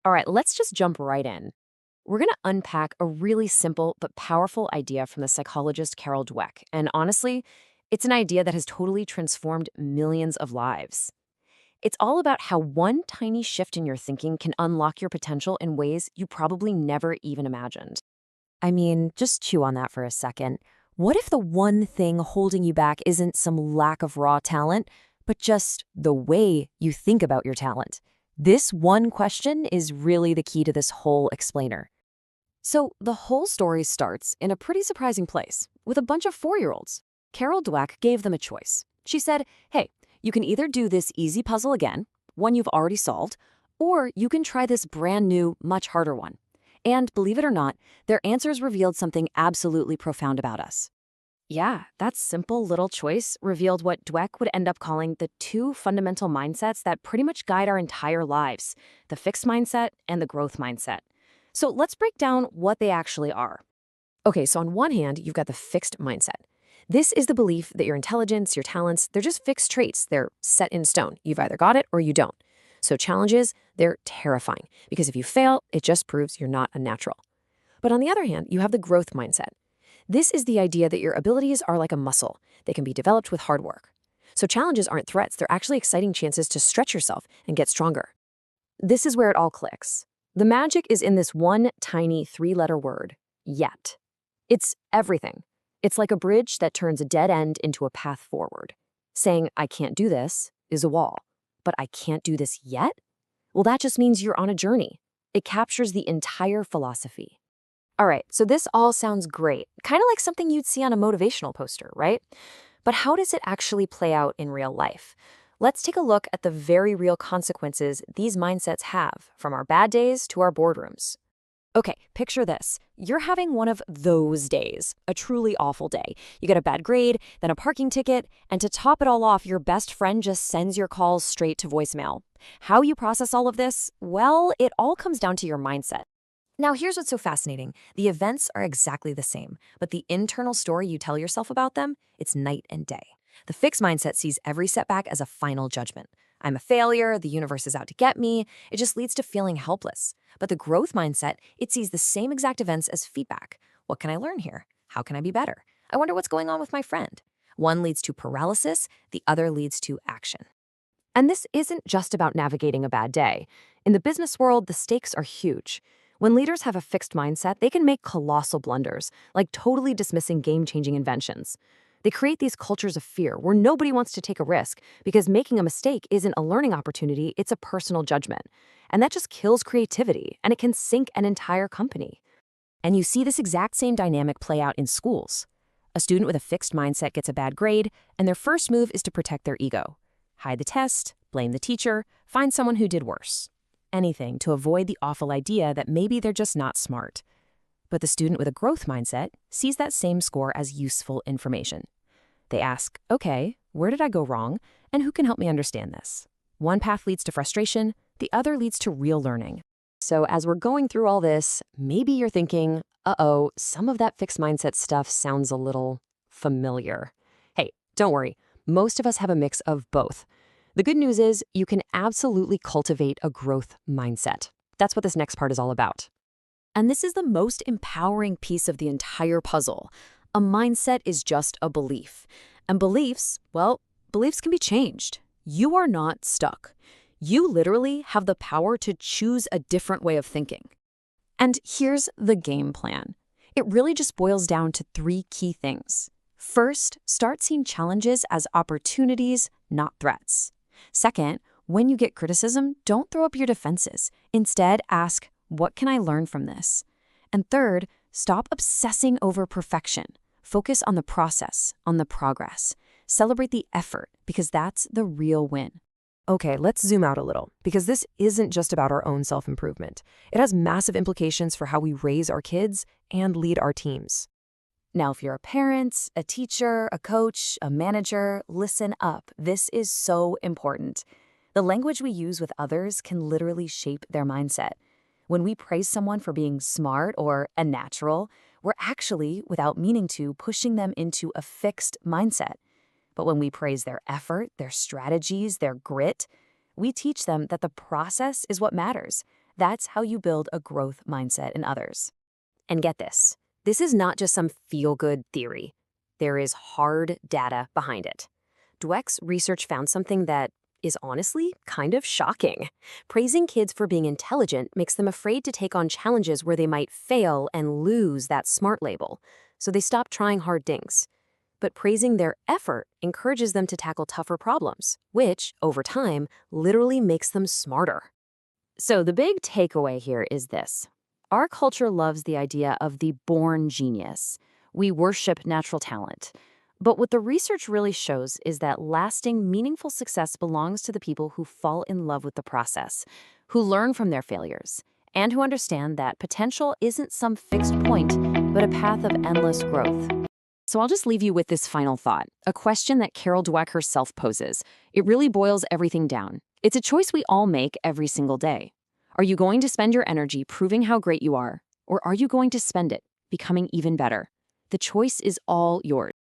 All right, let's just jump right in. We're going to unpack a really simple but powerful idea from the psychologist Carol Dweck. And honestly, it's an idea that has totally transformed millions of lives. It's all about how one tiny shift in your thinking can unlock your potential in ways you probably never even imagined. I mean, just chew on that for a second. What if the one thing holding you back isn't some lack of raw talent, but just the way you think about your talent? This one question is really the key to this whole explainer. So, the whole story starts in a pretty surprising place with a bunch of 4-year-olds. Carol Dweck gave them a choice. She said, hey, you can either do this easy puzzle again, one you've already solved, or you can try this brand new, much harder one. And believe it or not, their answers revealed something absolutely profound about us. Yeah, that simple little choice revealed what Dweck would end up calling the two fundamental mindsets that pretty much guide our entire lives, the fixed mindset and the growth mindset. So let's break down what they actually are. Okay, so on one hand, you've got the fixed mindset. This is the belief that your intelligence, your talents, they're just fixed traits. They're set in stone. You've either got it or you don't. So challenges, they're terrifying because if you fail, it just proves you're not a natural. But on the other hand, you have the growth mindset. This is the idea that your abilities are like a muscle. They can be developed with hard work. So challenges aren't threats. They're actually exciting chances to stretch yourself and get stronger. This is where it all clicks. The magic is in this one tiny 3-letter word, yet. It's everything. It's like a bridge that turns a dead end into a path forward. Saying, I can't do this is a wall, but I can't do this yet? Well, that just means you're on a journey. It captures the entire philosophy. All right, so this all sounds great, kind of like something you'd see on a motivational poster, right? But how does it actually play out in real life? Let's take a look at the very real consequences these mindsets have, from our bad days to our boardrooms. Okay, picture this. You're having one of those days, a truly awful day. You get a bad grade, then a parking ticket, and to top it all off, your best friend just sends your calls straight to voicemail. How you process all of this? Well, it all comes down to your mindset. Now, here's what's so fascinating. The events are exactly the same, but the internal story you tell yourself about them, it's night and day. The fixed mindset sees every setback as a final judgment. I'm a failure, the universe is out to get me. It just leads to feeling helpless. But the growth mindset, it sees the same exact events as feedback. What can I learn here? How can I be better? I wonder what's going on with my friend. One leads to paralysis, the other leads to action. And this isn't just about navigating a bad day. In the business world, the stakes are huge. When leaders have a fixed mindset, they can make colossal blunders, like totally dismissing game-changing inventions. They create these cultures of fear where nobody wants to take a risk because making a mistake isn't a learning opportunity, it's a personal judgment. And that just kills creativity, and it can sink an entire company. And you see this exact same dynamic play out in schools. A student with a fixed mindset gets a bad grade, and their first move is to protect their ego. Hide the test, blame the teacher, find someone who did worse. Anything to avoid the awful idea that maybe they're just not smart. But the student with a growth mindset sees that same score as useful information. They ask, okay, where did I go wrong, and who can help me understand this? One path leads to frustration, the other leads to real learning. So as we're going through all this, maybe you're thinking, uh-oh, some of that fixed mindset stuff sounds a little familiar. Hey, don't worry, most of us have a mix of both. The good news is you can absolutely cultivate a growth mindset. That's what this next part is all about. And this is the most empowering piece of the entire puzzle. A mindset is just a belief. And beliefs, well, beliefs can be changed. You are not stuck. You literally have the power to choose a different way of thinking. And here's the game plan. It really just boils down to 3 key things. First, start seeing challenges as opportunities, not threats. Second, when you get criticism, don't throw up your defenses. Instead, ask, what can I learn from this? And third, stop obsessing over perfection. Focus on the process, on the progress. Celebrate the effort, because that's the real win. Okay, let's zoom out a little, because this isn't just about our own self-improvement. It has massive implications for how we raise our kids and lead our teams. Now, if you're a parent, a teacher, a coach, a manager, listen up. This is so important. The language we use with others can literally shape their mindset. When we praise someone for being smart or a natural, we're actually, without meaning to, pushing them into a fixed mindset. But when we praise their effort, their strategies, their grit, we teach them that the process is what matters. That's how you build a growth mindset in others. And get this, this is not just some feel-good theory. There is hard data behind it. Dweck's research found something that is honestly kind of shocking. Praising kids for being intelligent makes them afraid to take on challenges where they might fail and lose that smart label, so they stop trying hard things. But praising their effort encourages them to tackle tougher problems, which, over time, literally makes them smarter. So the big takeaway here is this. Our culture loves the idea of the born genius. We worship natural talent. But what the research really shows is that lasting, meaningful success belongs to the people who fall in love with the process, who learn from their failures, and who understand that potential isn't some fixed point, but a path of endless growth. So I'll just leave you with this final thought, a question that Carol Dweck herself poses. It really boils everything down. It's a choice we all make every single day. Are you going to spend your energy proving how great you are, or are you going to spend it becoming even better? The choice is all yours.